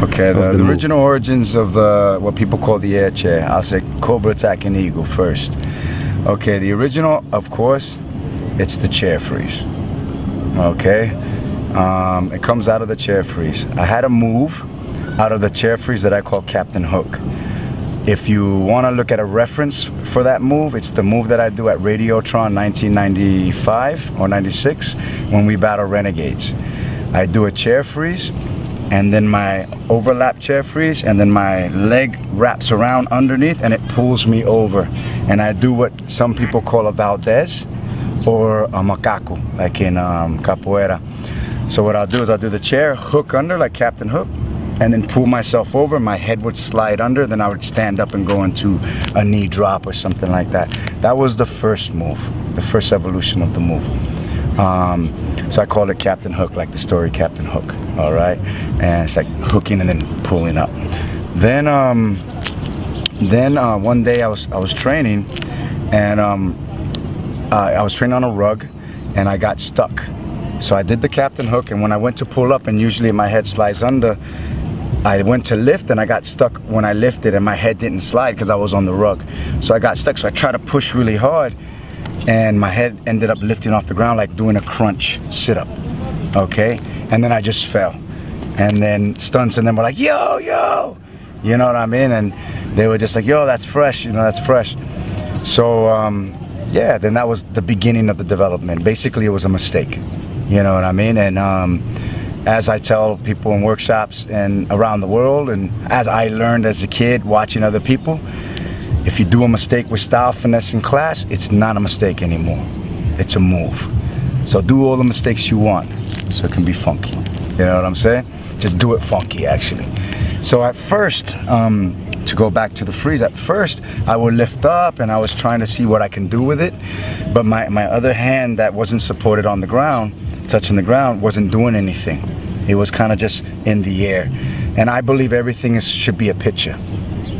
Okay, the original origins of what people call the air chair. I'll say Cobra Attacking Eagle first. Okay, the original, of course, it's the chair freeze. Okay, it comes out of the chair freeze. I had a move out of the chair freeze that I call Captain Hook. If you want to look at a reference for that move, it's the move that I do at Radiotron 1995 or 96 when we battle Renegades. I do a chair freeze, and then my overlap chair freeze, and then my leg wraps around underneath and it pulls me over. And I do what some people call a Valdez or a macaco, like in capoeira. So what I'll do is I'll do the chair, hook under like Captain Hook, and then pull myself over. My head would slide under, then I would stand up and go into a knee drop or something like that. That was the first move, the first evolution of the move. So I call it Captain Hook, like the story Captain Hook, all right? And it's like hooking and then pulling up. Then one day I was training, and I was training on a rug, and I got stuck. So I did the Captain Hook, and when I went to pull up, and usually my head slides under, I went to lift and I got stuck when I lifted, and my head didn't slide because I was on the rug. So I got stuck, so I tried to push really hard, and my head ended up lifting off the ground like doing a crunch sit-up, okay? And then I just fell. And then stunts and them were like, yo, yo, you know what I mean? And they were just like, yo, that's fresh, you know, that's fresh. So, yeah, then that was the beginning of the development. Basically, it was a mistake, you know what I mean? And as I tell people in workshops and around the world, and as I learned as a kid watching other people, if you do a mistake with style, finesse, and class, it's not a mistake anymore. It's a move. So do all the mistakes you want so it can be funky. You know what I'm saying? Just do it funky, actually. So at first, to go back to the freeze, at first I would lift up and I was trying to see what I can do with it, but my other hand that wasn't supported on the ground, touching the ground, wasn't doing anything. It was kind of just in the air. And I believe everything should be a picture.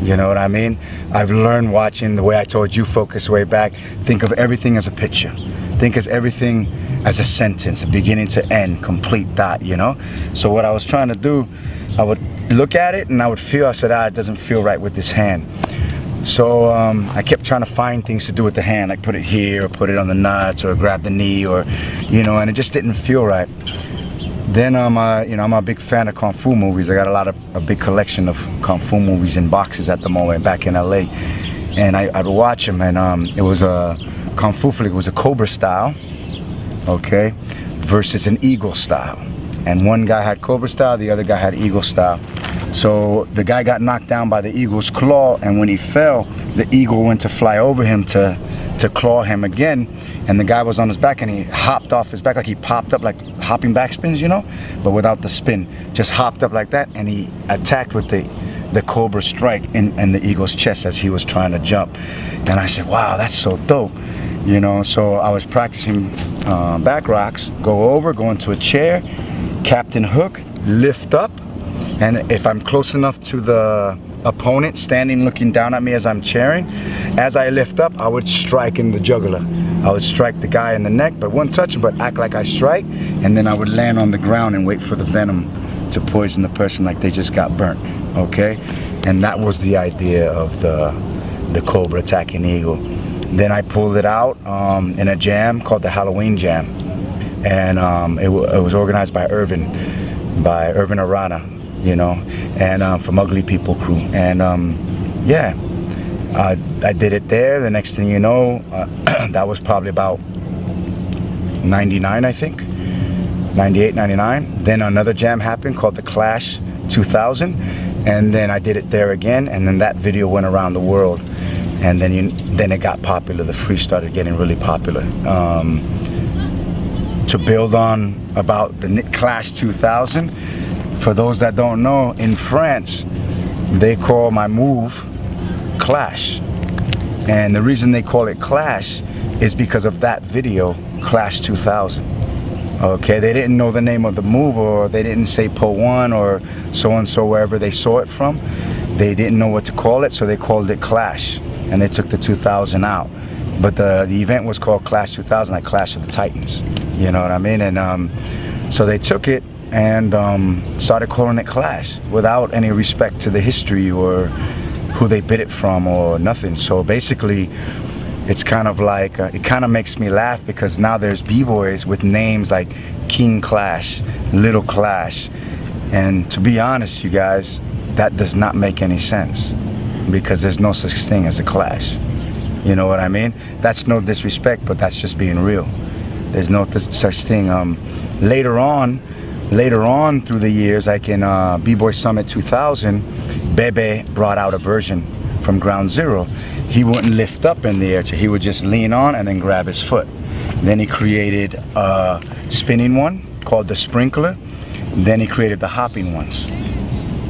You know what I mean? I've learned watching the way I told you focus way back, think of everything as a picture. Think of everything as a sentence, beginning to end, complete dot, you know? So what I was trying to do, I would look at it and I would feel, I said, it doesn't feel right with this hand. So I kept trying to find things to do with the hand, like put it here, or put it on the nuts, or grab the knee, or, you know, and it just didn't feel right. Then you know, I'm a big fan of Kung Fu movies. I got a big collection of Kung Fu movies in boxes at the moment back in LA. And I'd watch them, and it was a Kung Fu flick. It was a Cobra style, okay, versus an Eagle style. And one guy had Cobra style, the other guy had Eagle style. So the guy got knocked down by the Eagle's claw, and when he fell, the Eagle went to fly over him to claw him again, and the guy was on his back and he hopped off his back, like he popped up like hopping back spins, you know, but without the spin, just hopped up like that, and he attacked with the Cobra strike in the Eagle's chest as he was trying to jump. And I said, wow, that's so dope, you know. So I was practicing back rocks, go into a chair, Captain Hook, lift up, and if I'm close enough to the opponent standing looking down at me as I'm chairing, as I lift up, I would strike in the jugular. I would strike the guy in the neck, but wouldn't touch him, but act like I strike, and then I would land on the ground and wait for the venom to poison the person like they just got burnt, okay? And that was the idea of the Cobra Attacking Eagle. Then I pulled it out in a jam called the Halloween Jam, and it was organized by Irvin Arana, you know, and from Ugly People Crew. And yeah, I did it there. The next thing you know, that was probably about 99, I think, 98, 99. Then another jam happened called the Clash 2000, and then I did it there again, and then that video went around the world, and then it got popular. The freeze started getting really popular. To build on about the Clash 2000, for those that don't know, in France, they call my move Clash. And the reason they call it Clash is because of that video, Clash 2000. Okay, they didn't know the name of the move, or they didn't say Po 1 or so-and-so wherever they saw it from. They didn't know what to call it, so they called it Clash. And they took the 2000 out. But the event was called Clash 2000, like Clash of the Titans. You know what I mean? And so they took it, and started calling it Clash without any respect to the history or who they bit it from or nothing. So basically, it's kind of like, it kind of makes me laugh because now there's b-boys with names like King Clash, Little Clash. And to be honest, you guys, that does not make any sense because there's no such thing as a clash. You know what I mean? That's no disrespect, but that's just being real. There's no such thing. Later on through the years, like in B-Boy Summit 2000, Bebe brought out a version from Ground Zero. He wouldn't lift up in the air chair. He would just lean on and then grab his foot. Then he created a spinning one called the Sprinkler. Then he created the hopping ones,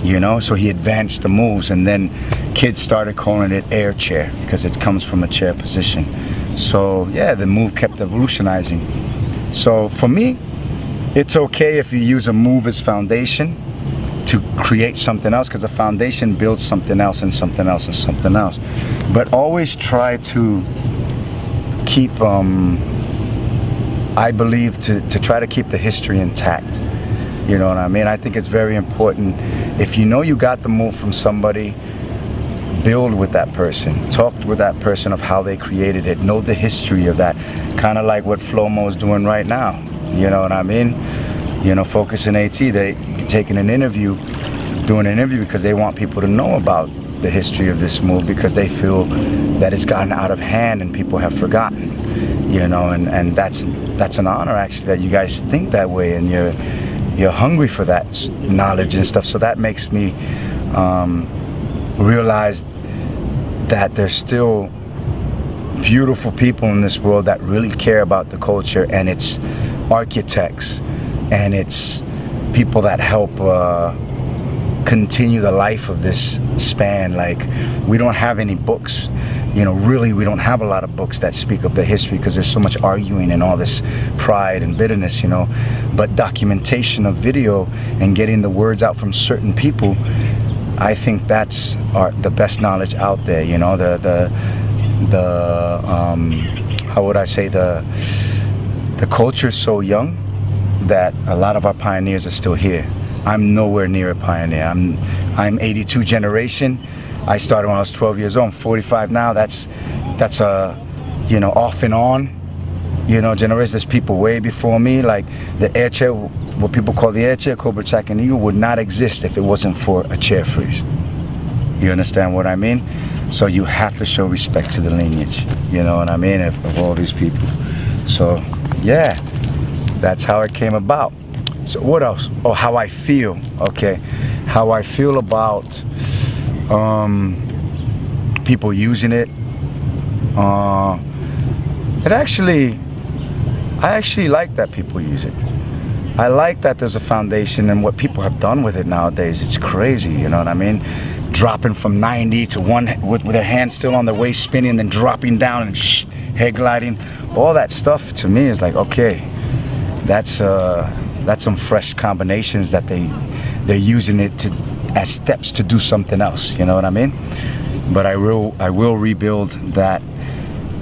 you know, so he advanced the moves, and then kids started calling it air chair because it comes from a chair position. So yeah, the move kept evolutionizing. So for me, it's okay if you use a move as foundation to create something else, because a foundation builds something else and something else and something else. But always try to keep, I believe, to try to keep the history intact. You know what I mean? I think it's very important. If you know you got the move from somebody, build with that person. Talk with that person of how they created it. Know the history of that. Kind of like what Flomo is doing right now. You know what I mean? You know, Focus and AT, they taking an interview, doing an interview because they want people to know about the history of this move, because they feel that it's gotten out of hand and people have forgotten. You know, and that's an honor actually that you guys think that way and you're hungry for that knowledge and stuff. So that makes me realize that there's still beautiful people in this world that really care about the culture, and it's architects and it's people that help continue the life of this span. Like, we don't have any books, you know, really we don't have a lot of books that speak of the history because there's so much arguing and all this pride and bitterness, you know. But documentation of video and getting the words out from certain people, I think that's the best knowledge out there, you know. The how would I say, the culture is so young that a lot of our pioneers are still here. I'm nowhere near a pioneer. I'm 82 generation. I started when I was 12 years old. I'm 45 now. That's a, you know, off and on, you know, generation. There's people way before me. Like the air chair, what people call the air chair, Cobra Track and Eagle, would not exist if it wasn't for a chair freeze. You understand what I mean? So you have to show respect to the lineage, you know what I mean, of all these people. So yeah, that's how it came about. So what else? Oh, how I feel. Okay, how I feel about people using it. I actually like that people use it. I like that there's a foundation, and what people have done with it nowadays, it's crazy, you know what I mean? Dropping from 90 to one with their hand still on their waist, spinning, and then dropping down and head gliding. All that stuff to me is like, okay, that's some fresh combinations that they're using it as steps to do something else, you know what I mean? But I will rebuild that.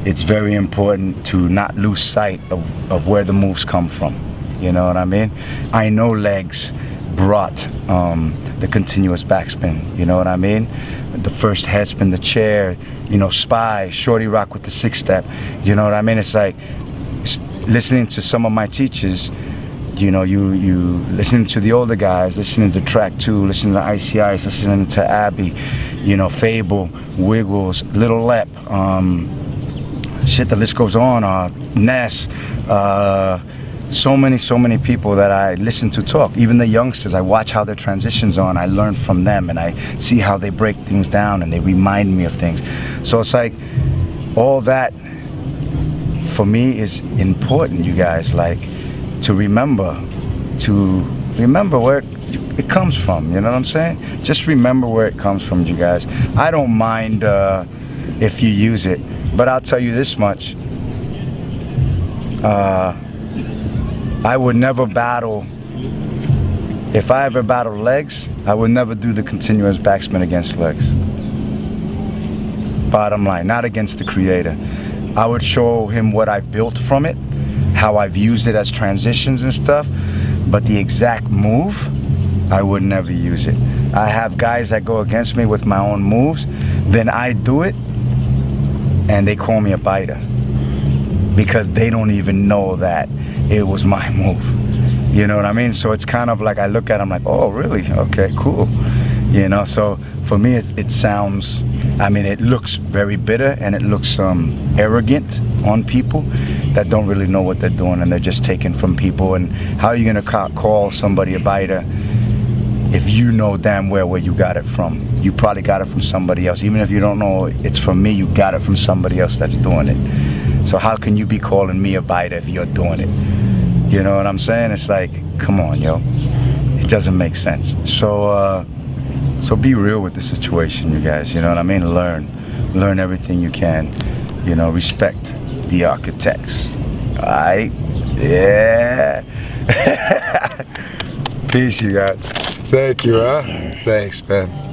It's very important to not lose sight of where the moves come from, you know what I mean? I know legs brought the continuous backspin, you know what I mean? The first head spin, the chair, you know, Spy, Shorty Rock with the 6-step, you know what I mean? It's like listening to some of my teachers, you know, you listening to the older guys, listening to Track 2, listening to Icy Ice, listening to Abby, you know, Fable, Wiggles, Little Lep, shit, the list goes on, Ness, so many people that I listen to talk. Even the youngsters, I watch how their transitions on, I learn from them, and I see how they break things down and they remind me of things. So it's like, all that for me is important, you guys, like, to remember where it comes from, you know what I'm saying? Just remember where it comes from, you guys. I don't mind if you use it, but I'll tell you this much. I would never battle, if I ever battled legs, I would never do the continuous backspin against legs. Bottom line, not against the creator. I would show him what I've built from it, how I've used it as transitions and stuff, but the exact move, I would never use it. I have guys that go against me with my own moves, then I do it, and they call me a biter because they don't even know that it was my move. You know what I mean? So it's kind of like I look at them like, oh, really? Okay, cool. You know, so for me, it sounds, I mean, it looks very bitter and it looks arrogant on people that don't really know what they're doing and they're just taking from people. And how are you going to call somebody a biter if you know damn well where you got it from? You probably got it from somebody else. Even if you don't know it's from me, you got it from somebody else that's doing it. So how can you be calling me a biter if you're doing it? You know what I'm saying? It's like, come on, yo. It doesn't make sense. So be real with the situation, you guys. You know what I mean? Learn everything you can. You know, respect the architects. All right? Yeah. Peace, you guys. Thank you, huh? Thanks, man.